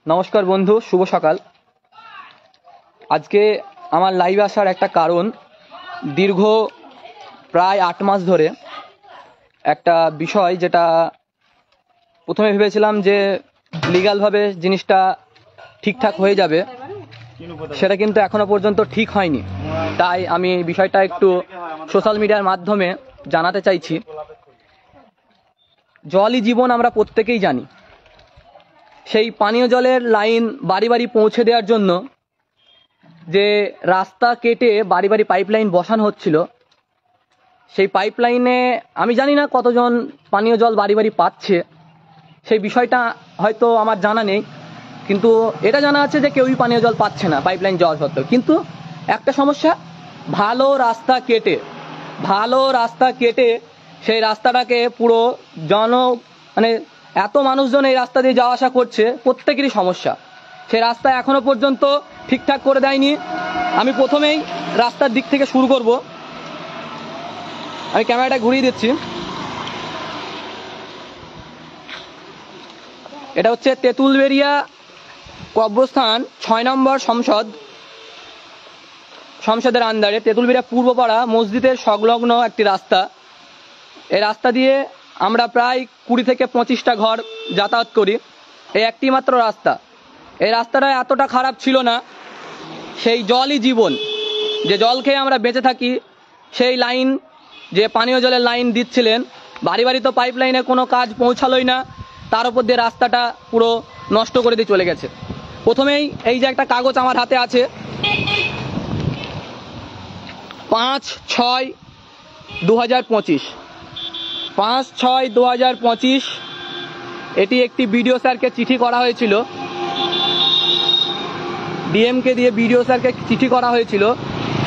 নমস্কার বন্ধু, শুভ সকাল। আজকে আমার লাইভে আসার একটা কারণ, দীর্ঘ প্রায় 8 মাস ধরে একটা বিষয়, যেটা প্রথমে ভেবেছিলাম যে লিগ্যালভাবে জিনিসটা ঠিকঠাক হয়ে যাবে, সেটা কিন্তু এখনো পর্যন্ত ঠিক হয়নি। তাই আমি বিষয়টা একটু সোশ্যাল মিডিয়ার মাধ্যমে জানাতে চাইছি। জলই জীবন, আমরা প্রত্যেকেই জানি। সেই পানীয় জলের লাইন বাড়ি বাড়ি পৌঁছে দেওয়ার জন্য যে রাস্তা কেটে বাড়ি বাড়ি পাইপলাইন বসানো হচ্ছিল, সেই পাইপলাইনে আমি জানি না কতজন পানীয় জল বাড়ি বাড়ি পাচ্ছে, সেই বিষয়টা হয়তো আমার জানা নেই, কিন্তু এটা জানা আছে যে কেউই পানীয় জল পাচ্ছে না পাইপলাইন যাওয়া সত্ত্বেও। কিন্তু একটা সমস্যা, ভালো রাস্তা কেটে সেই রাস্তাটাকে পুরো মানে এত মানুষজন এই রাস্তা দিয়ে যাওয়া আসা করছে, প্রত্যেকেরই সমস্যা। সেই রাস্তা এখনো পর্যন্ত ঠিকঠাক করে দেয়নি। আমি প্রথমেই রাস্তার দিক থেকে শুরু করব। আমি ক্যামেরাটা ঘুরিয়ে দিচ্ছি। এটা হচ্ছে তেঁতুলবেড়িয়া কব্রস্থান 6 নম্বর সংসদের আন্ডারে তেঁতুলবেড়িয়া পূর্বপাড়া মসজিদের সংলগ্ন একটি রাস্তা। এই রাস্তা দিয়ে আমরা প্রায় 20 থেকে 25টা ঘর যাতায়াত করি। এই একটি মাত্র রাস্তা। এই রাস্তাটা এতটা খারাপ ছিল না। সেই জলই জীবন, যে জল খেয়ে আমরা বেঁচে থাকি, সেই লাইন, যে পানীয় জলের লাইন দিচ্ছিলেন, বাড়ি বাড়ি তো পাইপ লাইনে কোনো কাজ পৌঁছালোই না, তার উপর দিয়ে রাস্তাটা পুরো নষ্ট করে দিয়ে চলে গেছে। প্রথমেই এই যে একটা কাগজ আমার হাতে আছে, 5/6/2025, 5/6/2025, এটি একটি বিডিও স্যারকে চিঠি করা হয়েছিল, ডিএমকে দিয়ে বিডিও স্যারকে চিঠি করা হয়েছিল।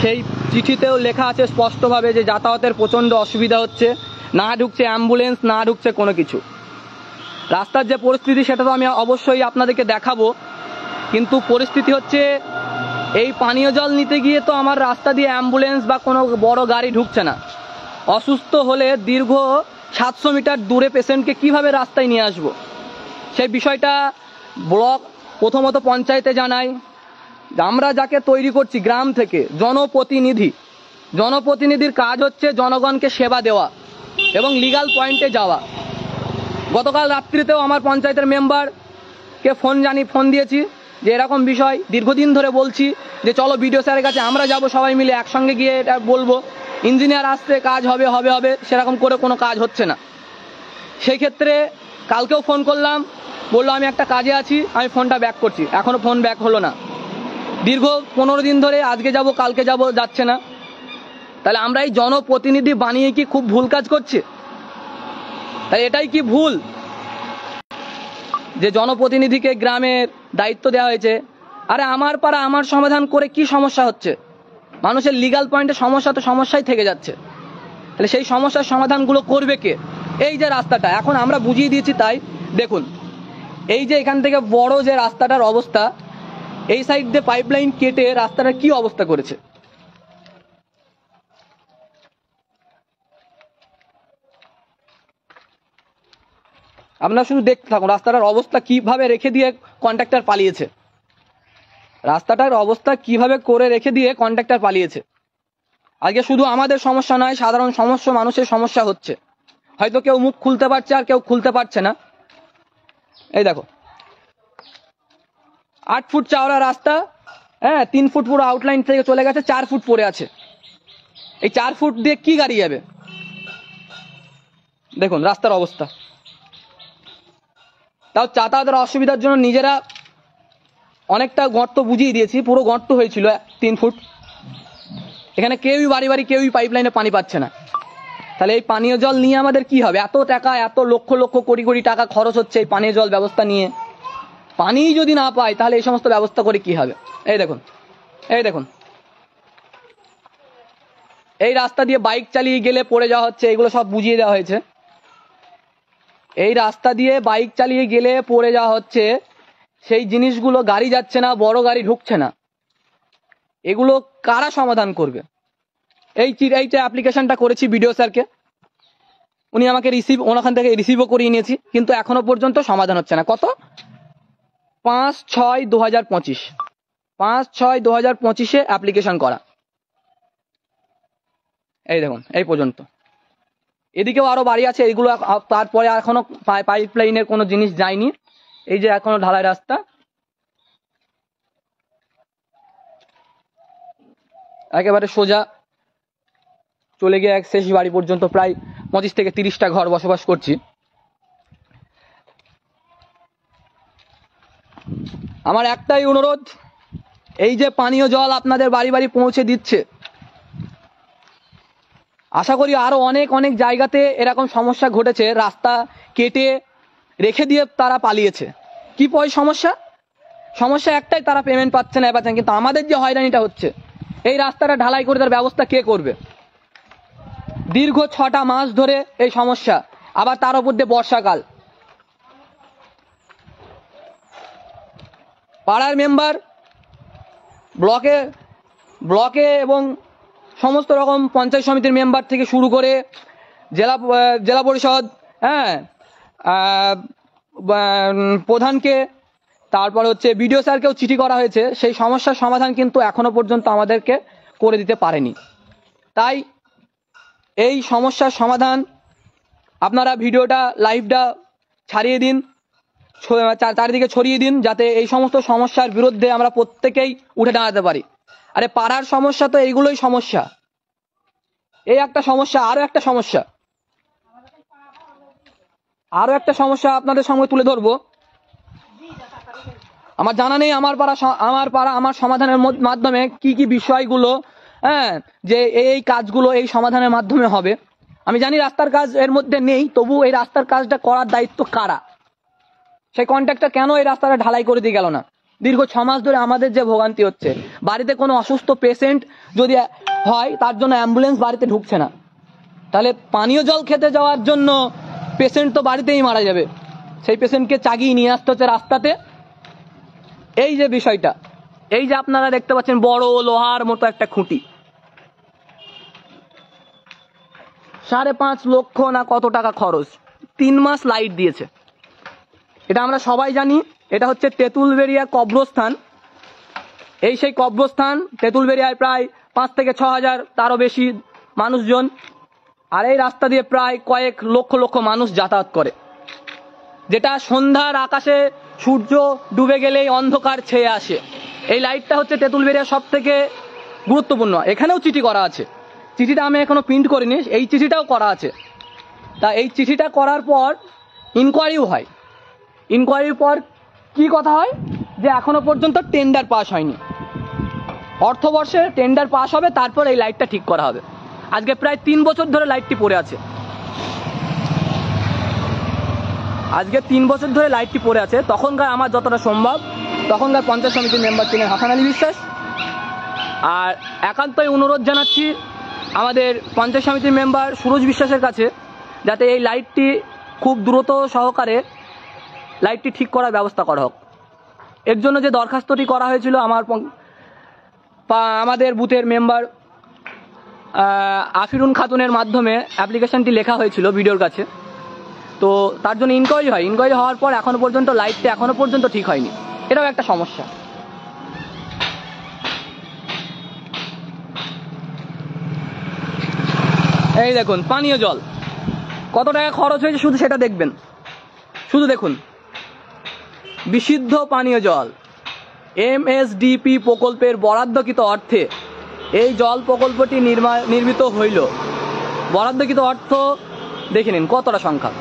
সেই চিঠিতেও লেখা আছে স্পষ্টভাবে যে যাতায়াতের প্রচণ্ড অসুবিধা হচ্ছে, না ঢুকছে অ্যাম্বুলেন্স, না ঢুকছে কোনো কিছু। রাস্তার যে পরিস্থিতি সেটা তো আমি অবশ্যই আপনাদেরকে দেখাবো, কিন্তু পরিস্থিতি হচ্ছে এই পানীয় জল নিতে গিয়ে তো আমার রাস্তা দিয়ে অ্যাম্বুলেন্স বা কোনো বড় গাড়ি ঢুকছে না। অসুস্থ হলে দীর্ঘ 700 মিটার দূরে পেশেন্টকে কিভাবে রাস্তায় নিয়ে আসবো, সেই বিষয়টা ব্লক প্রথমত পঞ্চায়েতে জানাই। আমরা যাকে তৈরি করছি গ্রাম থেকে, জনপ্রতিনিধির কাজ হচ্ছে জনগণকে সেবা দেওয়া এবং লিগ্যাল পয়েন্টে যাওয়া। গতকাল রাত্রিতেও আমার পঞ্চায়েতের মেম্বারকে ফোন দিয়েছি যে এরকম বিষয়, দীর্ঘদিন ধরে বলছি যে চলো বিডিও স্যারের কাছে আমরা যাব, সবাই মিলে একসঙ্গে গিয়ে এটা বলবো, ইঞ্জিনিয়ার আসছে, কাজ হবে, সেরকম করে কোনো কাজ হচ্ছে না। সেই ক্ষেত্রে কালকেও ফোন করলাম, বললো আমি একটা কাজে আছি, আমি ফোনটা ব্যাক করছি, এখনো ফোন ব্যাক হলো না। দীর্ঘ 15 দিন ধরে আজকে যাব কালকে যাব, যাচ্ছে না। তাহলে আমরা এই জনপ্রতিনিধি বানিয়ে কি খুব ভুল কাজ করছি? তাই এটাই কি ভুল যে জনপ্রতিনিধিকে গ্রামের দায়িত্ব দেওয়া হয়েছে? আরে আমার পাড়া আমার সমাধান করে কি সমস্যা হচ্ছে? মানুষের লিগ্যাল পয়েন্টে সমস্যা তো সমস্যাই থেকে যাচ্ছে। তাহলে সেই সমস্যার সমাধানগুলো করবে কে? এই যে রাস্তাটা এখন আমরা বুঝিয়ে দিয়েছি, তাই দেখুন, এই যে এখান থেকে বড় যে রাস্তাটার অবস্থা, এই সাইড দিয়ে পাইপলাইন কেটে রাস্তাটার কি অবস্থা করেছে। আপনারা শুধু দেখতে থাকুন রাস্তাটার অবস্থা কিভাবে রেখে দিয়ে কন্ট্রাক্টর পালিয়েছে। রাস্তাটার অবস্থা কিভাবে করে রেখে দিয়ে কন্ট্রাক্টর পালিয়েছে। আজকে শুধু আমাদের সমস্যা নয়, সাধারণ সমস্ত মানুষের সমস্যা হচ্ছে। হয়তো কেউ মুখ খুলতে পারছে আর কেউ খুলতে পারছে না। এই দেখো, 8 ফুট চওড়া রাস্তা, হ্যাঁ, 3 ফুট পুরো আউটলাইন থেকে চলে গেছে, 4 ফুট পড়ে আছে। এই 4 ফুট দিয়ে কি গাড়ি যাবে? দেখুন রাস্তার অবস্থা। তাও যাতায়াতের অসুবিধার জন্য নিজেরা অনেকটা গর্ত বুঝিয়ে দিয়েছি, পুরো গর্ত হয়েছিল 3 ফুট। এখানে কেউই বাড়ি বাড়ি কেউই পাইপলাইনে পানি পাচ্ছে না। তাহলে এই পানীয় জল নিয়ে আমাদের কি হবে? এত টাকা, এত লক্ষ লক্ষ কোটি কোটি টাকা খরচ হচ্ছে এই পানীয় জল ব্যবস্থা নিয়ে। পানি যদি না পাই তাহলে এই সমস্ত ব্যবস্থা করে কি হবে? এই দেখুন, এই রাস্তা দিয়ে বাইক চালিয়ে গেলে পড়ে যাওয়া হচ্ছে, এগুলো সব বুঝিয়ে দেওয়া হয়েছে। এই রাস্তা দিয়ে বাইক চালিয়ে গেলে পড়ে যাওয়া হচ্ছে, সেই জিনিসগুলো গাড়ি যাচ্ছে না, বড় গাড়ি ঢুকছে না। এগুলো কারা সমাধান করবে? এইটা অ্যাপ্লিকেশনটা করেছি বিডিও স্যারকে, উনি আমাকে ওনাখান থেকে রিসিভও করিয়ে নিয়েছি, কিন্তু এখনো পর্যন্ত সমাধান হচ্ছে না। কত 5/6/2025, 5/6/2025 অ্যাপ্লিকেশন করা। এই দেখুন এই পর্যন্ত। এদিকেও আরো বাড়ি আছে, এইগুলো তারপরে এখনো পাইপ লাইনের কোনো জিনিস যায়নি। এই যে এখনো ঢালাই রাস্তা, একেবারে সোজা চলে গিয়ে এক শেষ বাড়ি পর্যন্ত প্রায় 25 থেকে 30টা ঘর বসবাস করছি। আমার একটাই অনুরোধ, এই যে পানীয় জল আপনাদের বাড়ি বাড়ি পৌঁছে দিচ্ছে, আশা করি আরো অনেক অনেক জায়গাতে এরকম সমস্যা ঘটেছে, রাস্তা কেটে রেখে দিয়ে তারা পালিয়েছে। কি সমস্যা একটাই, তারা পেমেন্ট পাচ্ছে না পাচ্ছেন। কিন্তু আমাদের যে হয়রানিটা হচ্ছে, এই রাস্তাটা ঢালাই করে তার ব্যবস্থা কে করবে? দীর্ঘ 6টা মাস ধরে এই সমস্যা, আবার তার উপর দিয়ে বর্ষাকাল। পাড়ার মেম্বার, ব্লকে এবং সমস্ত রকম পঞ্চায়েত সমিতির মেম্বার থেকে শুরু করে জেলা পরিষদ, প্রধানকে, তারপর হচ্ছে বিডিও স্যারকেও চিঠি করা হয়েছে। সেই সমস্যার সমাধান কিন্তু এখনো পর্যন্ত আমাদেরকে করে দিতে পারেনি। তাই এই সমস্যার সমাধান আপনারা ভিডিওটা, লাইভটা ছাড়িয়ে দিন, চারিদিকে ছড়িয়ে দিন, যাতে এই সমস্ত সমস্যার বিরুদ্ধে আমরা প্রত্যেকেই উঠে দাঁড়াতে পারি। আরে পাড়ার সমস্যা তো এইগুলোই সমস্যা। এই একটা সমস্যা, আরো একটা সমস্যা আপনাদের সঙ্গে তুলে ধরবো। আমার জানা নেই আমার পাড়া আমার সমাধানের মাধ্যমে কি কি বিষয়গুলো, যে এই কাজগুলো এই সমাধানের মাধ্যমে হবে। আমি জানি রাস্তার কাজ এর মধ্যে নেই, তবু এই রাস্তার কাজটা করার দায়িত্ব কারা? সেই কন্ট্রাক্টর কেন এই রাস্তাটা ঢালাই করে দিয়ে গেল না? দীর্ঘ 6 মাস ধরে আমাদের যে ভোগান্তি হচ্ছে, বাড়িতে কোনো অসুস্থ পেশেন্ট যদি হয়, তার জন্য অ্যাম্বুলেন্স বাড়িতে ঢুকছে না। তাহলে পানীয় জল খেতে যাওয়ার জন্য পেশেন্ট তো বাড়িতেই মারা যাবে, সেই পেশেন্টকে চাগিয়ে নিয়ে আসতে হচ্ছে রাস্তাতে। এই যে বিষয়টা, এই যে আপনারা দেখতে পাচ্ছেন বড় লোহার মতো একটা খুঁটি, 5.5 লক্ষ না কত টাকা খরচ, 3 মাস লাইট দিয়েছে। এটা আমরা সবাই জানি। এটা হচ্ছে তেঁতুলবেড়িয়া কবরস্থান। এই সেই কবরস্থান, তেঁতুলবেড়িয়ায় প্রায় 5 থেকে 6 হাজার, তারও বেশি মানুষজন, আর এই রাস্তা দিয়ে প্রায় কয়েক লক্ষ মানুষ যাতায়াত করে। যেটা সন্ধ্যার আকাশে সূর্য ডুবে গেলেই অন্ধকার ছেয়ে আসে। এই লাইটটা হচ্ছে তেঁতুলবেড়িয়া সব থেকে গুরুত্বপূর্ণ। এখানেও চিঠি করা আছে, চিঠিটা আমি এখনো প্রিন্ট করিনি, এই চিঠিটাও করা আছে। তা এই চিঠিটা করার পর ইনকোয়ারিও হয়। ইনকোয়ারির পর কি কথা হয়, যে এখনো পর্যন্ত টেন্ডার পাস হয়নি, অর্থবর্ষে টেন্ডার পাস হবে, তারপর এই লাইটটা ঠিক করা হবে। আজকে প্রায় 3 বছর ধরে লাইটটি পড়ে আছে। তখনকার আমার যতটা সম্ভব, তখনকার পঞ্চায়েত সমিতির মেম্বার ছিলেন হাসান আলী বিশ্বাস। আর একান্তই অনুরোধ জানাচ্ছি আমাদের পঞ্চায়েত সমিতির মেম্বার সুরজ বিশ্বাসের কাছে, যাতে এই লাইটটি খুব দ্রুত সহকারে লাইটটি ঠিক করার ব্যবস্থা করা হোক। এর জন্য যে দরখাস্তটি করা হয়েছিল আমাদের বুথের মেম্বার আফিরুন খাতুনের মাধ্যমে অ্যাপ্লিকেশনটি লেখা হয়েছিল ভিডিওর কাছে। তো তার জন্য ইনকোয়ারি হওয়ার পর এখনো পর্যন্ত লাইটটা এখনো পর্যন্ত ঠিক হয়নি। এটাও একটা সমস্যা। এই দেখুন পানীয় জল কত টাকা খরচ হয়েছে, শুধু সেটা দেখবেন। শুধু দেখুন, বিশুদ্ধ পানীয় জল এমএসডিপি প্রকল্পের বরাদ্দকৃত অর্থে এই জল প্রকল্পটি নির্মিত হইল। বরাদ্দকৃত অর্থ দেখে নিন কতটা সংখ্যা,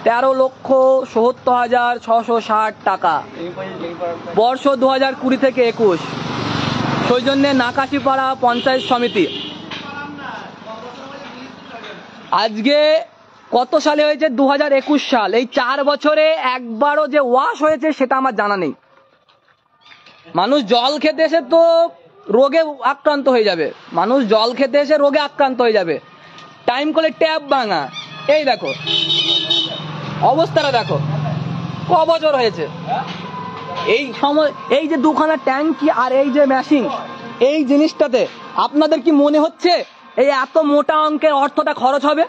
13,70,660 টাকা, বর্ষ 2020 থেকে 21। সৌজন্যে নাকাশিপাড়া পঞ্চায়েত সমিতি। আজকে কত সালে হয়েছে? 2021 সাল। এই 4 বছরে একবারও যে ওয়াশ হয়েছে সেটা আমার জানা নেই। মানুষ জল খেতে এসে তো রোগে আক্রান্ত হয়ে যাবে, টাইম করে ট্যাপ ভাঙা। এই দেখো অবস্থাটা, দেখো ক বছর হয়েছে। এই সময় এই যে 2খানা ট্যাঙ্কি আর এই যে মেশিন, এই জিনিসটাতে আপনাদের কি মনে হচ্ছে এই এত মোটা অঙ্কের অর্থটা খরচ হবে?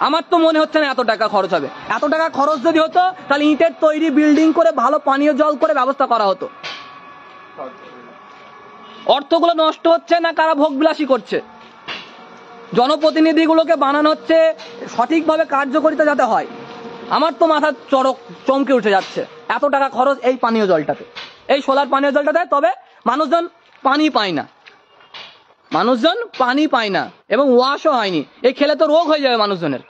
আমার তো মনে হচ্ছে না এত টাকা খরচ হবে। এত টাকা খরচ যদি হতো তাহলে ইটের তৈরি বিল্ডিং করে ভালো পানীয় জল করে ব্যবস্থা করা হতো। অর্থগুলো নষ্ট হচ্ছে না কারা ভোগবিলাসী করছে? জনপ্রতিনিধিগুলোকে বানানো হচ্ছে সঠিকভাবে কার্যকারিতা যাতে হয়। আমার তো মাথা চমকে উঠে যাচ্ছে, এত টাকা খরচ এই পানীয় জলটাতে, এই সোলার পানীয় জলটাতে। তবে মানুষজন পানি পায় না, মানুষজন পানি পায় না এবং ওয়াশও হয়নি। এই খেলে তো রোগ হয়ে যাবে মানুষজনের।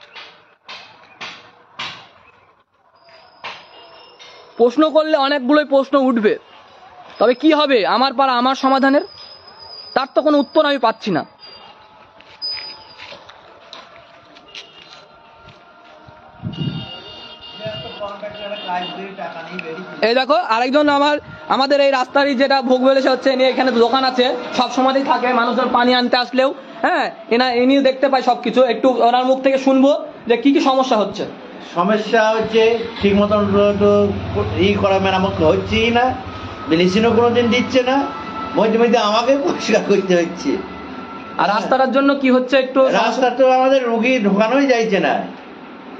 প্রশ্ন করলে অনেকগুলোই প্রশ্ন উঠবে, তবে কি হবে আমার পাড়া আমার সমাধানের? তার তো কোনো উত্তর আমি পাচ্ছি না। এই দেখো আরেকজন আমাদের এই রাস্তারই যেটা ভোগ বেলেছে হচ্ছে, ইনি এখানে দোকান আছে, সব সময়ই থাকে, মানুষজন পানি আনতে আসলেও হ্যাঁ ইনি দেখতে পায় সবকিছু। একটু ওনার মুখ থেকে শুনবো যে কি কি সমস্যা হচ্ছে। সমস্যা হচ্ছে ঠিক মতন করা মেরামত হচ্ছেই না, ব্লিচিংও কোনোদিন দিচ্ছে না, মধ্যে মধ্যে আমাকে পরিষ্কার করতে হচ্ছে। আর রাস্তাটার জন্য কি হচ্ছে একটু, রাস্তা তো আমাদের রুগী ঢোকানোই যাইছে না,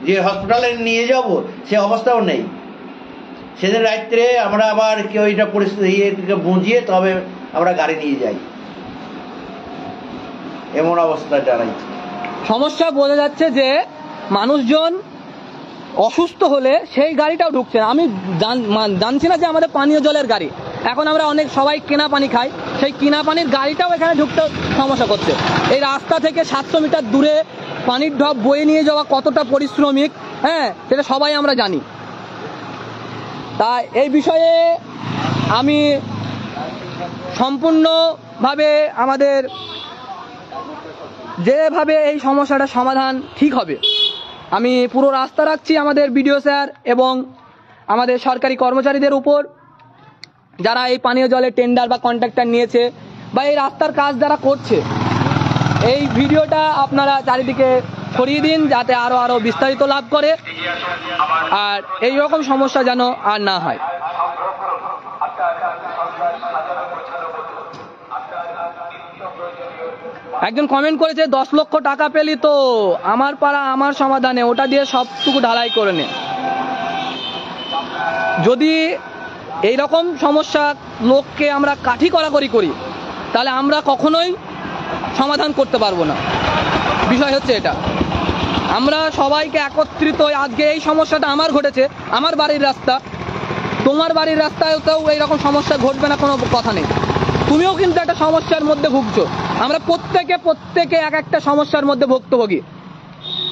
যে হসপিটালে নিয়ে যাব সে অবস্থাও নেই। সেদিন রাত্রে আমরা আবার কেউ এটা পরিস্থিতি বুঝিয়ে তবে আমরা গাড়ি নিয়ে যাই, এমন অবস্থা দাঁড়াইছে। সমস্যা বোঝা যাচ্ছে যে মানুষজন অসুস্থ হলে সেই গাড়িটাও ঢুকছে না। আমি জানছি না যে আমাদের পানীয় জলের গাড়ি, এখন আমরা সবাই কেনা পানি খাই, সেই কেনা পানির গাড়িটাও এখানে ঢুকতে সমস্যা করছে। এই রাস্তা থেকে 700 মিটার দূরে পানির ঢপ বয়ে নিয়ে যাওয়া কতটা পরিশ্রমিক, হ্যাঁ সেটা সবাই আমরা জানি। তাই এই বিষয়ে আমি সম্পূর্ণভাবে আমাদের যেভাবে এই সমস্যাটা সমাধান ঠিক হবে, আমি পুরো রাস্তা রাখছি আমাদের বিডিও স্যার এবং আমাদের সরকারি কর্মচারীদের উপর, যারা এই পানীয় জলের টেন্ডার বা কন্ট্রাক্টর নিয়েছে বা এই রাস্তার কাজ যারা করছে। এই ভিডিওটা আপনারা চারিদিকে ছড়িয়ে দিন যাতে আরো বিস্তারিত লাভ করে, আর এই রকম সমস্যা যেন আর না হয়। একজন কমেন্ট করেছে 10 লক্ষ টাকা পেলি তো আমার পাড়া আমার সমাধানে, ওটা দিয়ে সবটুকু ঢালাই করে নে। যদি এই রকম সমস্যা লোককে আমরা কাঠি কড়াকড়ি করি তাহলে আমরা কখনোই সমাধান করতে পারবো না। বিষয় হচ্ছে এটা, আমরা সবাইকে একত্রিত আজকে এই সমস্যাটা আমার ঘটেছে, আমার বাড়ির রাস্তা, তোমার বাড়ির রাস্তায়তেও এইরকম সমস্যা ঘটবে না কোনো কথা নেই। তুমিও কিন্তু একটা সমস্যার মধ্যে ভুগছো, আমরা প্রত্যেকে এক একটা সমস্যার মধ্যে ভুক্তভোগী।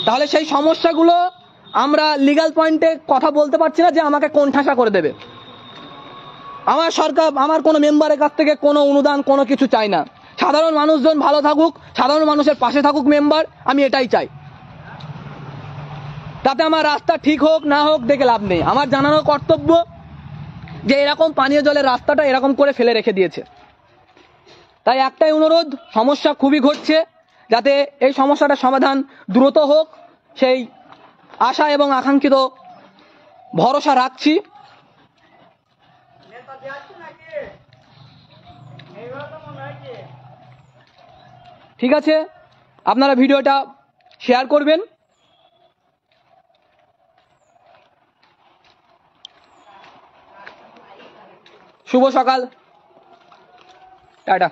তাহলে সেই সমস্যাগুলো আমরা লিগ্যাল পয়েন্টে কথা বলতে পারছি না যে আমাকে কোণঠাসা করে দেবে। আমার সরকার, আমার কোনো মেম্বারের কাছ থেকে কোনো অনুদান কোনো কিছু চাই না। সাধারণ মানুষজন ভালো থাকুক, সাধারণ মানুষের পাশে থাকুক মেম্বার, আমি এটাই চাই। তাতে আমার রাস্তা ঠিক হোক না হোক দেখে লাভ নেই, আমার জানানো কর্তব্য যে এরকম পানীয় জলের রাস্তাটা এরকম করে ফেলে রেখে দিয়েছে। তাই একটাই অনুরোধ, সমস্যা খুবই ঘটছে, যাতে এই সমস্যাটা সমাধান দ্রুত হোক সেই আশা এবং আকাঙ্ক্ষিত ভরসা রাখছি। ঠিক আছে, আপনারা ভিডিওটা শেয়ার করবেন। শুভ সকাল, টাটা।